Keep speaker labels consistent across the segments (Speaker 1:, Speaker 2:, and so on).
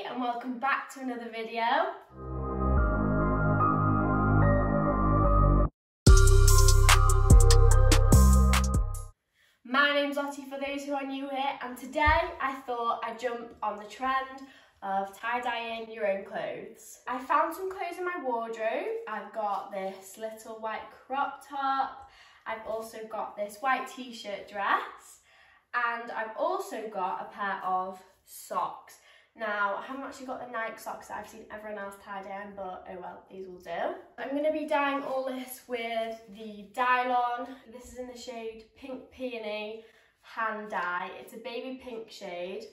Speaker 1: and welcome back to another video. My name's Lottie for those who are new here, and today I thought I'd jump on the trend of tie-dyeing your own clothes. I found some clothes in my wardrobe. I've got this little white crop top, I've also got this white t-shirt dress, and I've also got a pair of socks. Now, I haven't actually got the Nike socks that I've seen everyone else tie-dyeing, but oh well, these will do. I'm going to be dyeing all this with the DYLON. This is in the shade Pink Peony hand dye. It's a baby pink shade.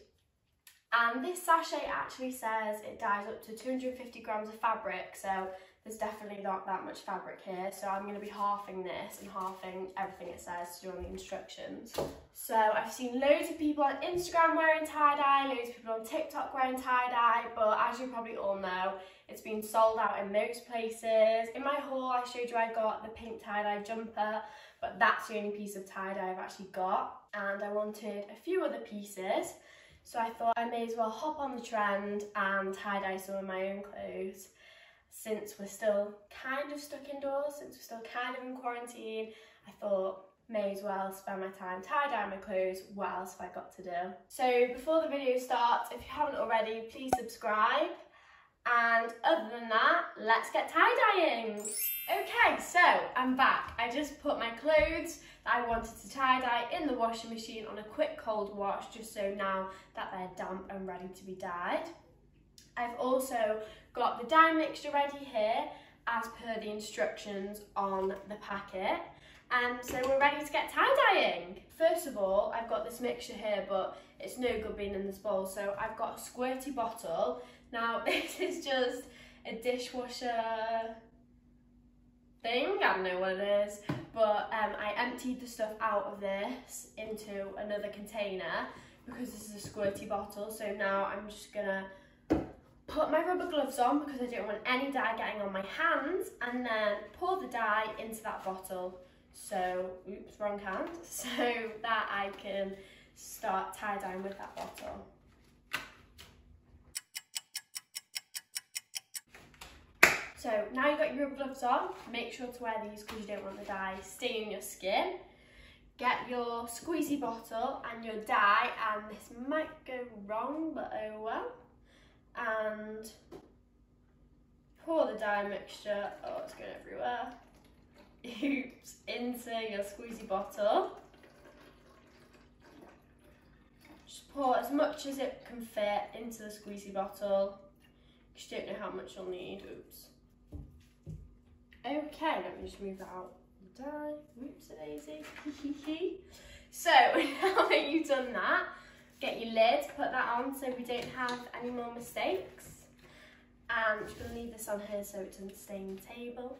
Speaker 1: And this sachet actually says it dyes up to 250 grams of fabric, so there's definitely not that much fabric here. So I'm going to be halving this and halving everything it says to do on the instructions. So I've seen loads of people on Instagram wearing tie-dye, loads of people on TikTok wearing tie-dye, but as you probably all know, it's been sold out in most places. In my haul I showed you I got the pink tie-dye jumper, but that's the only piece of tie-dye I've actually got, and I wanted a few other pieces. So I thought I may as well hop on the trend and tie-dye some of my own clothes. Since we're still kind of stuck indoors, since we're still kind of in quarantine, I thought may as well spend my time tie-dyeing my clothes. What else have I got to do? So before the video starts, if you haven't already, please subscribe. And other than that, let's get tie-dyeing. Okay, so I'm back. I just put my clothes that I wanted to tie-dye in the washing machine on a quick cold wash, just so now that they're damp and ready to be dyed. I've also got the dye mixture ready here as per the instructions on the packet, and so we're ready to get tie-dyeing. First of all, I've got this mixture here, but it's no good being in this bowl, so I've got a squirty bottle. Now this is just a dishwasher thing, I don't know what it is, but I emptied the stuff out of this into another container because this is a squirty bottle. So now I'm just gonna put my rubber gloves on because I don't want any dye getting on my hands, and then pour the dye into that bottle. So, oops, wrong hand, so that I can start tie-dyeing with that bottle. So now you've got your rubber gloves on, make sure to wear these because you don't want the dye staining your skin. Get your squeezy bottle and your dye, and this might go wrong, but oh well. And pour the dye mixture, oh it's going everywhere, oops, into your squeezy bottle. Just pour as much as it can fit into the squeezy bottle, because you don't know how much you'll need, oops. Okay, let me just move that out the dye, whoops-a-daisy. So now that you've done that, get your lid, put that on so we don't have any more mistakes. And I'm just going to leave this on here so it doesn't stain the table.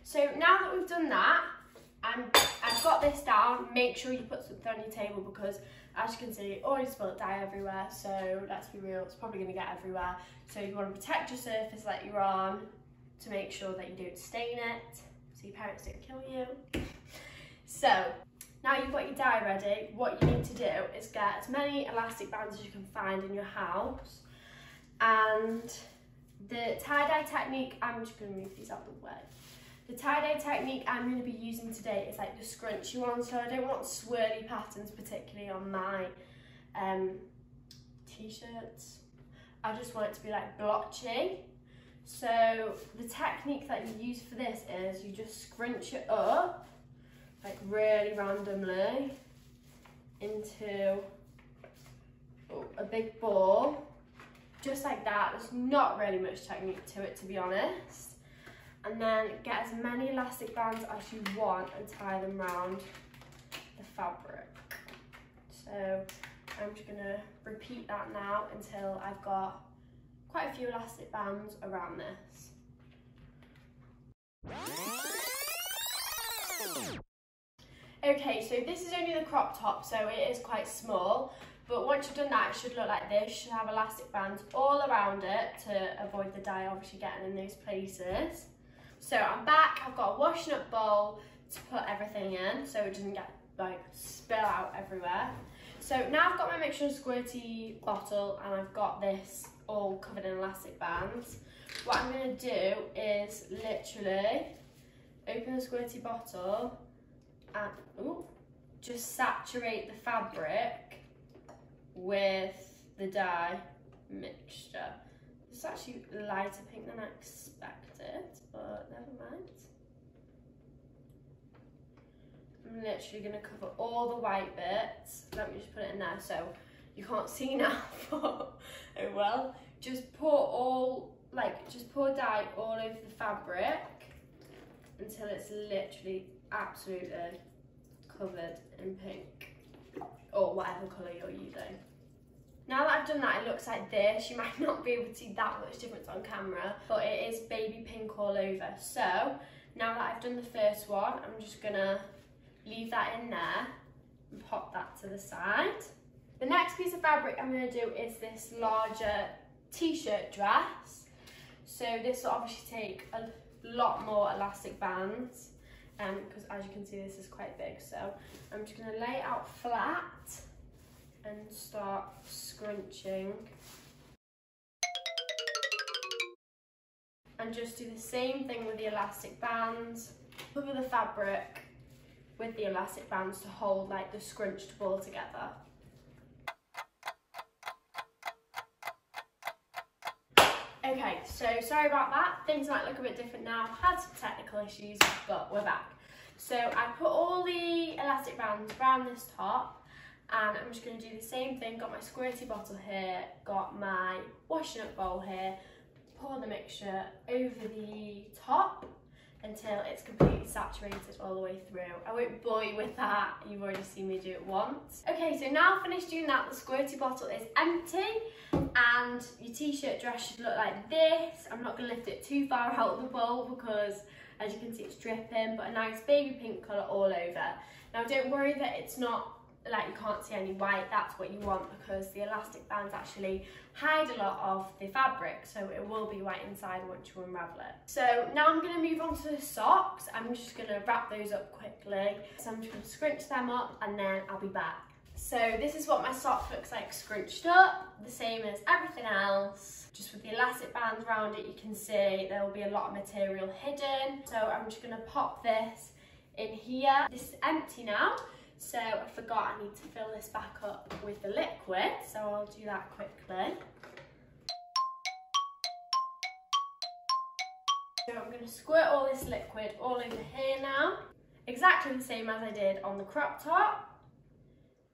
Speaker 1: So now that we've done that, I've got this down. Make sure you put something on your table because, as you can see, already spilled dye everywhere. So let's be real, it's probably going to get everywhere. So you want to protect your surface that you're on to make sure that you don't stain it, so your parents don't kill you. So now you've got your dye ready, what you need to do is get as many elastic bands as you can find in your house. And the tie-dye technique, I'm just going to move these out of the way. The tie-dye technique I'm going to be using today is like the scrunchy one, so I don't want swirly patterns particularly on my t-shirts. I just want it to be like blotchy. So the technique that you use for this is you just scrunch it up like really randomly into a big ball, just like that. There's not really much technique to it, to be honest. And then get as many elastic bands as you want and tie them around the fabric. So I'm just gonna repeat that now until I've got quite a few elastic bands around this. Okay, so this is only the crop top, so it is quite small, but once you've done that, it should look like this. You should have elastic bands all around it to avoid the dye obviously getting in those places. So I'm back, I've got a washing up bowl to put everything in so it doesn't get like spill out everywhere. So now I've got my mixture squirty bottle and I've got this all covered in elastic bands. What I'm going to do is literally open the squirty bottle and just saturate the fabric with the dye mixture. It's actually lighter pink than I expected, but never mind. I'm literally going to cover all the white bits. Let me just put it in there so you can't see now, but oh well. Just pour dye all over the fabric until it's literally absolutely covered in pink, or whatever colour you're using. Now that I've done that, it looks like this. You might not be able to see that much difference on camera, but it is baby pink all over. So now that I've done the first one, I'm just gonna leave that in there and pop that to the side. The next piece of fabric I'm gonna do is this larger t-shirt dress. So this will obviously take a lot more elastic bands, because as you can see, this is quite big. So I'm just gonna lay it out flat and start scrunching. And just do the same thing with the elastic bands. Cover the fabric with the elastic bands to hold like the scrunched ball together. Okay, so sorry about that. Things might look a bit different now. Had some technical issues, but we're back. So I put all the elastic bands around this top, and I'm just going to do the same thing. Got my squirty bottle here, got my washing up bowl here, pour the mixture over the top until it's completely saturated all the way through. I won't bore you with that, you've already seen me do it once. Okay, so now I've finished doing that, the squirty bottle is empty, and your t-shirt dress should look like this. I'm not going to lift it too far out of the bowl because, as you can see, it's dripping, but a nice baby pink colour all over. Now don't worry that it's not like you can't see any white. That's what you want, because the elastic bands actually hide a lot of the fabric, so it will be white inside once you unravel it. So now I'm going to move on to the socks. I'm just going to wrap those up quickly. So I'm just going to scrunch them up and then I'll be back. So this is what my sock looks like scrunched up, the same as everything else. Just with the elastic bands around it, you can see there will be a lot of material hidden. So I'm just going to pop this in here. This is empty now. So I forgot I need to fill this back up with the liquid, so I'll do that quickly. So I'm going to squirt all this liquid all over here now. Exactly the same as I did on the crop top.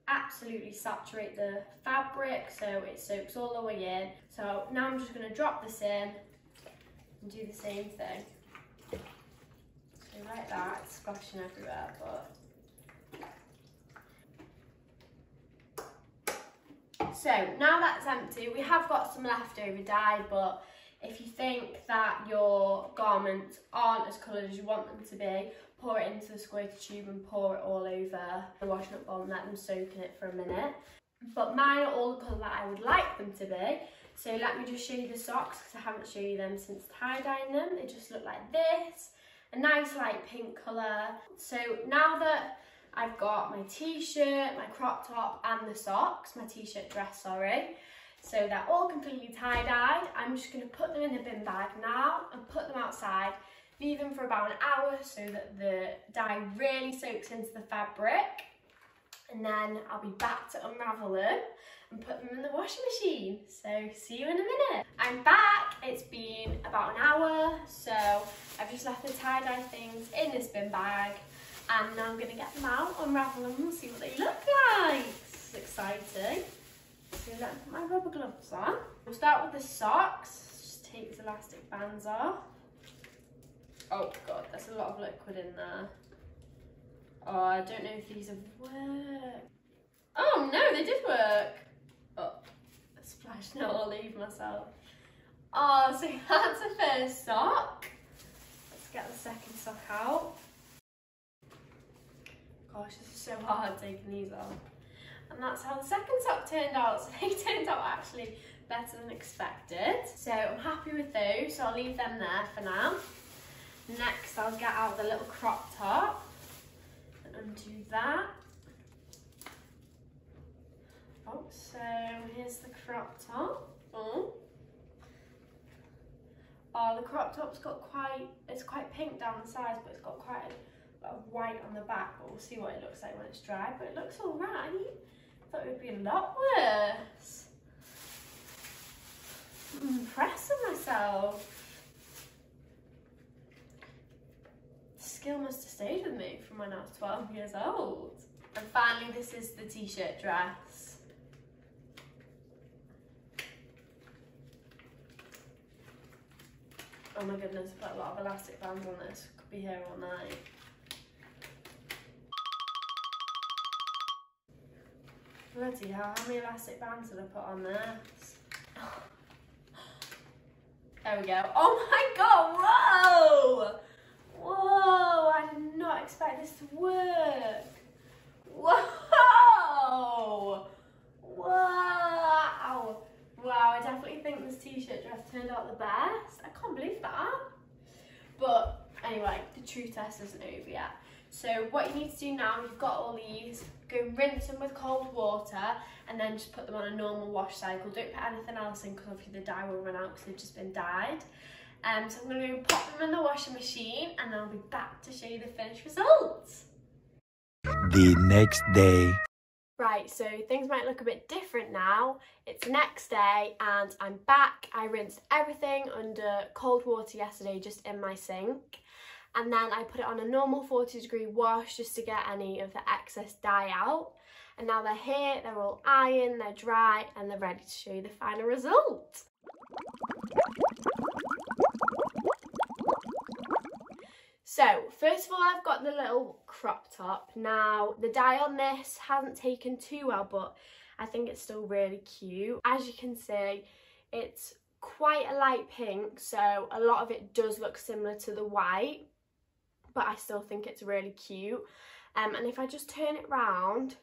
Speaker 1: Absolutely saturate the fabric so it soaks all the way in. So now I'm just going to drop this in and do the same thing. So like that, it's splashing everywhere, but... So now that's empty, we have got some leftover dye, but if you think that your garments aren't as coloured as you want them to be, pour it into the squirty tube and pour it all over the washing up bowl and let them soak in it for a minute. But mine are all the colour that I would like them to be. So let me just show you the socks, because I haven't shown you them since tie-dyeing them. They just look like this, a nice light pink colour. So now that I've got my t-shirt, my crop top and the socks, my t-shirt dress, sorry. So they're all completely tie-dyed. I'm just going to put them in a bin bag now and put them outside. Leave them for about an hour so that the dye really soaks into the fabric. And then I'll be back to unravel them and put them in the washing machine. So see you in a minute. I'm back. It's been about an hour. So I've just left the tie-dye things in this bin bag. And now I'm going to get them out, unravel them and see what they look like. This is exciting. So let me put my rubber gloves on. We'll start with the socks. Just take these elastic bands off. Oh God, there's a lot of liquid in there. Oh, I don't know if these have worked. Oh no, they did work. Oh, I splashed now all over myself. Oh, so that's the first sock. Let's get the second sock out. Gosh, this is so hard taking these off. And that's how the second sock turned out. So they turned out actually better than expected. So I'm happy with those, so I'll leave them there for now. Next, I'll get out the little crop top and undo that. Oh, so here's the crop top. Oh, Oh, the crop top's got it's quite pink down the sides, but it's got quite a lot of white on the back. But we'll see what it looks like when it's dry. But it looks all right. I thought it would be a lot worse. I'm impressed with myself. Skill must have stayed with me from when I was 12 years old. And finally, this is the t-shirt dress. Oh my goodness, I've got a lot of elastic bands on this. Could be here all night. Bloody hell, how many elastic bands did I put on this? There we go. Oh my god, whoa! Whoa, I did not expect this to work. Whoa! Wow! Wow, I definitely think this t-shirt dress turned out the best. I can't believe that. But anyway, the true test isn't over yet. So what you need to do now, you've got all these, go rinse them with cold water and then just put them on a normal wash cycle. Don't put anything else in because obviously the dye will run out because they've just been dyed. So I'm going to pop them in the washing machine and then I'll be back to show you the finished results.
Speaker 2: The next day.
Speaker 1: Right, so things might look a bit different now. It's the next day and I'm back. I rinsed everything under cold water yesterday just in my sink. And then I put it on a normal 40-degree wash just to get any of the excess dye out. And now they're here, they're all ironed, they're dry, and they're ready to show you the final result. So, first of all, I've got the little crop top. Now, the dye on this hasn't taken too well, but I think it's still really cute. As you can see, it's quite a light pink, so a lot of it does look similar to the white, but I still think it's really cute. And if I just turn it round,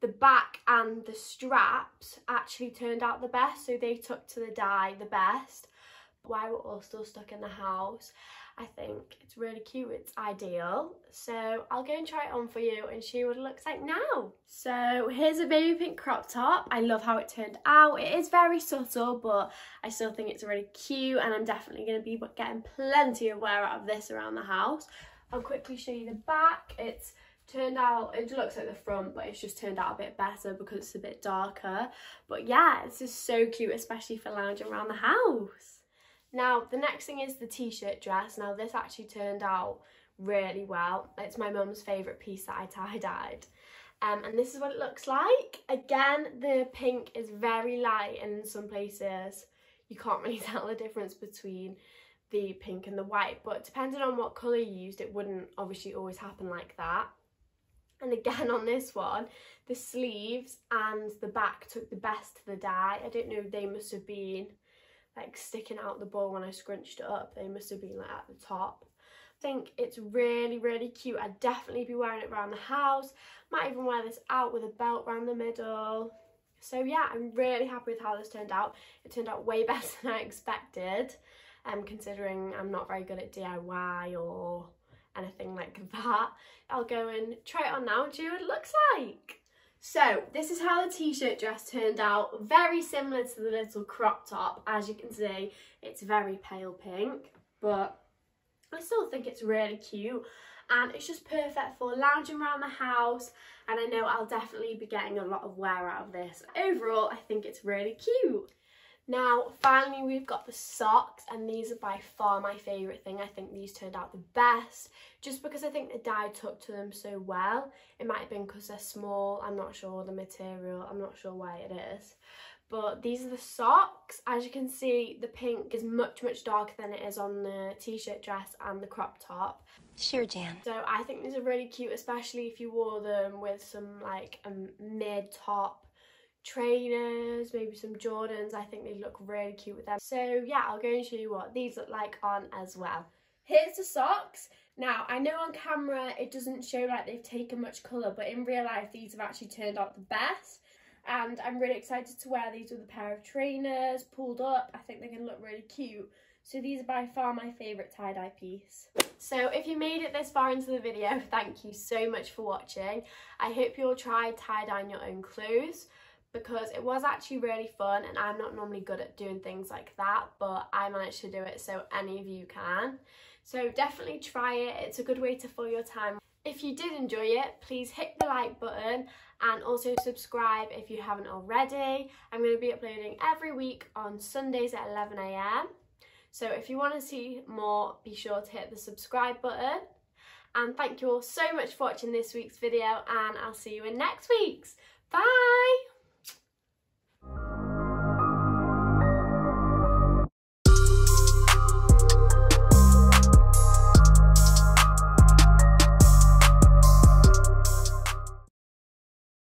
Speaker 1: the back and the straps actually turned out the best, so they took to the dye the best. While we're all still stuck in the house, I think it's really cute, it's ideal. So I'll go and try it on for you and show you what it looks like now. So here's a baby pink crop top. I love how it turned out. It is very subtle, but I still think it's really cute and I'm definitely going to be getting plenty of wear out of this around the house. I'll quickly show you the back. It's turned out, it looks like the front, but it's just turned out a bit better because it's a bit darker. But yeah, it's just so cute, especially for lounging around the house. Now, the next thing is the t-shirt dress. Now, this actually turned out really well. It's my mum's favourite piece that I tie-dyed. And this is what it looks like. Again, the pink is very light and in some places you can't really tell the difference between the pink and the white. But depending on what colour you used, it wouldn't obviously always happen like that. And again, on this one, the sleeves and the back took the best to the dye. I don't know, they must have been like sticking out the ball when I scrunched it up. They must have been like at the top. I think it's really, really cute. I'd definitely be wearing it around the house. Might even wear this out with a belt around the middle. So yeah, I'm really happy with how this turned out. It turned out way better than I expected, considering I'm not very good at DIY or anything like that. I'll go and try it on now and show you what it looks like. So this is how the t-shirt dress turned out, very similar to the little crop top. As you can see, it's very pale pink, but I still think it's really cute and it's just perfect for lounging around the house, and I know I'll definitely be getting a lot of wear out of this. Overall, I think it's really cute. Now, finally, we've got the socks, and these are by far my favourite thing. I think these turned out the best, just because I think the dye took to them so well. It might have been because they're small, I'm not sure, the material, I'm not sure why it is. But these are the socks. As you can see, the pink is much, much darker than it is on the t-shirt dress and the crop top.
Speaker 3: Sure, Jan.
Speaker 1: So I think these are really cute, especially if you wore them with some like mid-top trainers, maybe some Jordans. I think they look really cute with them. So yeah, I'll go and show you what these look like on as well. Here's the socks. Now, I know on camera it doesn't show like they've taken much colour, but in real life these have actually turned out the best. And I'm really excited to wear these with a pair of trainers, pulled up. I think they're going to look really cute. So these are by far my favourite tie-dye piece. So if you made it this far into the video, thank you so much for watching. I hope you'll try tie-dyeing your own clothes. because it was actually really fun, and I'm not normally good at doing things like that, but I managed to do it, so any of you can. So definitely try it. It's a good way to fill your time. If you did enjoy it, please hit the like button and also subscribe if you haven't already. I'm going to be uploading every week on Sundays at 11 AM. So if you want to see more, be sure to hit the subscribe button. And thank you all so much for watching this week's video, and I'll see you in next week's. Bye!